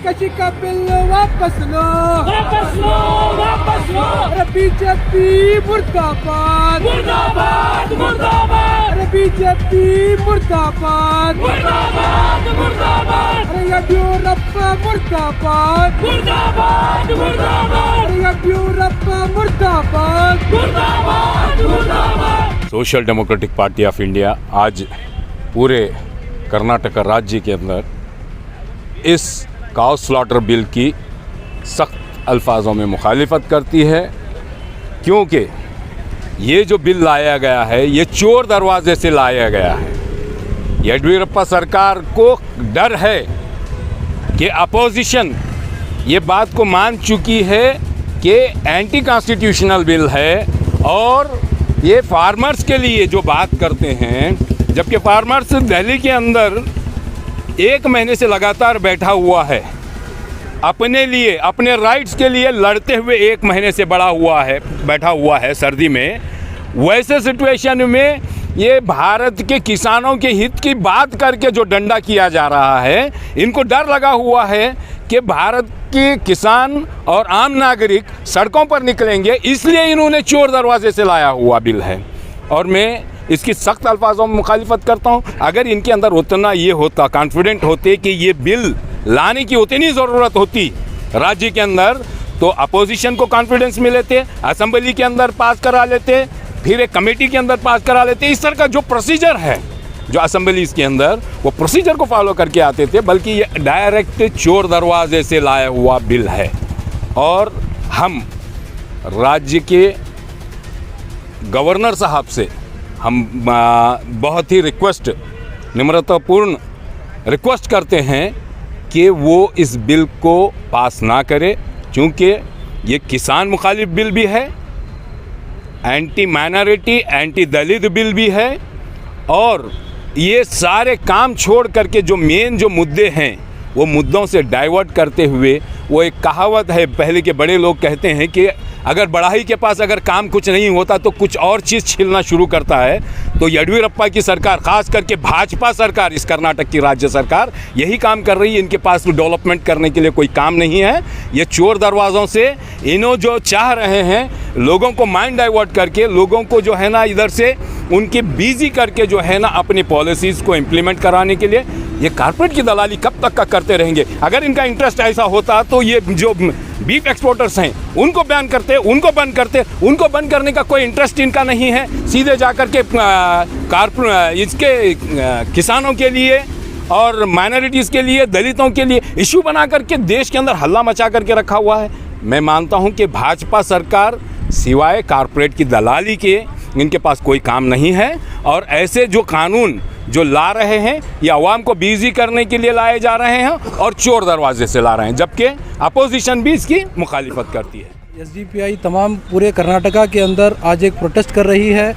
कशी का बिल वापस लो, वापस लो, वापस लो। अरे बीजेपी मुर्दाबाद, मुर्दाबाद, मुर्दाबाद, अरे बीजेपी मुर्दाबाद, मुर्दाबाद, मुर्दाबाद, अरे येडियुरप्पा मुर्दाबाद, मुर्दाबाद, मुर्दाबाद, अरे येडियुरप्पा मुर्दाबाद, मुर्दाबाद, मुर्दाबाद। Social democratic party of India आज पूरे कर्नाटक राज्य के अंदर इस काउ स्लॉटर बिल की सख्त अल्फाजों में मुखालिफत करती है, क्योंकि ये जो बिल लाया गया है ये चोर दरवाजे से लाया गया है। येडियुरप्पा सरकार को डर है कि अपोजिशन ये बात को मान चुकी है कि एंटी कॉन्स्टिट्यूशनल बिल है और ये फार्मर्स के लिए जो बात करते हैं, जबकि फार्मर्स दिल्ली के अंदर 1 महीने से लगातार बैठा हुआ है, अपने लिए अपने राइट्स के लिए लड़ते हुए 1 महीने से बैठा हुआ है सर्दी में। वैसे सिचुएशन में ये भारत के किसानों के हित की बात करके जो डंडा किया जा रहा है, इनको डर लगा हुआ है कि भारत के किसान और आम नागरिक सड़कों पर निकलेंगे, इसलिए इन्होंने चोर दरवाजे से लाया हुआ बिल है। और मैं इसकी सख्त अल्फाजों में मुखालिफत करता हूँ। अगर इनके अंदर उतना ये होता, कॉन्फिडेंट होते कि ये बिल लाने की उतनी ज़रूरत होती राज्य के अंदर, तो अपोजिशन को कॉन्फिडेंस मिले थे, असेंबली के अंदर पास करा लेते, फिर एक कमेटी के अंदर पास करा लेते। इस तरह का जो प्रोसीजर है जो असेंबलीज के अंदर, वो प्रोसीजर को फॉलो करके आते थे, बल्कि ये डायरेक्ट चोर दरवाजे से लाया हुआ बिल है। और हम राज्य के गवर्नर साहब से हम बहुत ही निम्रतापूर्ण रिक्वेस्ट करते हैं कि वो इस बिल को पास ना करे, क्योंकि ये किसान मुखालिफ बिल भी है, एंटी माइनॉरिटी एंटी दलित बिल भी है, और ये सारे काम छोड़ करके जो मेन जो मुद्दे हैं वो मुद्दों से डाइवर्ट करते हुए, वो एक कहावत है, पहले के बड़े लोग कहते हैं कि अगर बढ़ाई के पास अगर काम कुछ नहीं होता तो कुछ और चीज़ छिलना शुरू करता है। तो येडियुरप्पा की सरकार, खास करके भाजपा सरकार, इस कर्नाटक की राज्य सरकार यही काम कर रही है। इनके पास डेवलपमेंट करने के लिए कोई काम नहीं है। ये चोर दरवाज़ों से इन्हों जो चाह रहे हैं, लोगों को माइंड डाइवर्ट करके, लोगों को जो है ना इधर से उनके बिजी करके जो है ना अपनी पॉलिसीज़ को इम्प्लीमेंट कराने के लिए ये कारपोरेट की दलाली कब तक का करते रहेंगे। अगर इनका इंटरेस्ट ऐसा होता तो ये जो बीफ एक्सपोर्टर्स हैं उनको बैन करते, उनको बंद करते। उनको बंद करने का कोई इंटरेस्ट इनका नहीं है। सीधे जाकर के इसके किसानों के लिए और माइनॉरिटीज़ के लिए, दलितों के लिए इशू बना करके देश के अंदर हल्ला मचा करके रखा हुआ है। मैं मानता हूं कि भाजपा सरकार सिवाय कारपोरेट की दलाली के इनके पास कोई काम नहीं है, और ऐसे जो कानून जो ला रहे हैं ये अवाम को बिजी करने के लिए लाए जा रहे हैं और चोर दरवाजे से ला रहे हैं, जबकि अपोजिशन भी इसकी मुखालिफत करती है। एसडीपीआई तमाम पूरे कर्नाटका के अंदर आज एक प्रोटेस्ट कर रही है।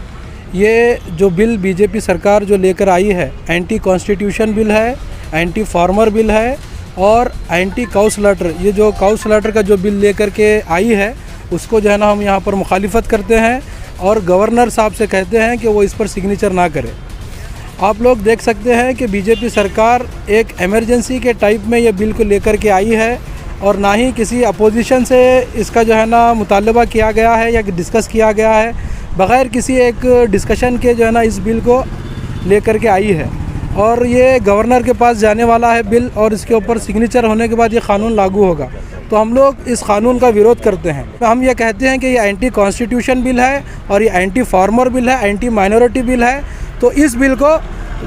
ये जो बिल बीजेपी सरकार जो लेकर आई है, एंटी कॉन्स्टिट्यूशन बिल है, एंटी फार्मर बिल है और एंटी काउ स्लॉटर, ये जो काउ स्लॉटर का जो बिल लेकर के आई है उसको जो है ना हम यहाँ पर मुखालिफत करते हैं और गवर्नर साहब से कहते हैं कि वो इस पर सिग्नेचर ना करें। आप लोग देख सकते हैं कि बीजेपी सरकार एक इमरजेंसी के टाइप में ये बिल को लेकर के आई है, और ना ही किसी अपोजिशन से इसका जो है ना मुतालबा किया गया है या डिस्कस किया गया है। बग़ैर किसी एक डिस्कशन के जो है ना इस बिल को लेकर के आई है, और ये गवर्नर के पास जाने वाला है बिल, और इसके ऊपर सिग्नेचर होने के बाद ये क़ानून लागू होगा। तो हम लोग इस क़ानून का विरोध करते हैं। हम ये कहते हैं कि ये एंटी कॉन्स्टिट्यूशन बिल है और ये एंटी फार्मर बिल है, एंटी माइनॉरिटी बिल है। तो इस बिल को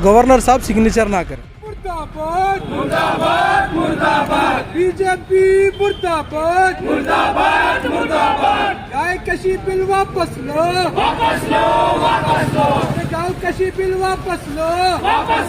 गवर्नर साहब सिग्नेचर ना करें। मुर्दाबाद, मुर्दाबाद, मुर्दाबाद, बीजेपी मुर्दाबाद, मुर्दाबाद, मुर्दाबाद, गाय कशी बिल वापस लो, वापस लो, वापस लो, गाय कशी बिल वापस लो, वापस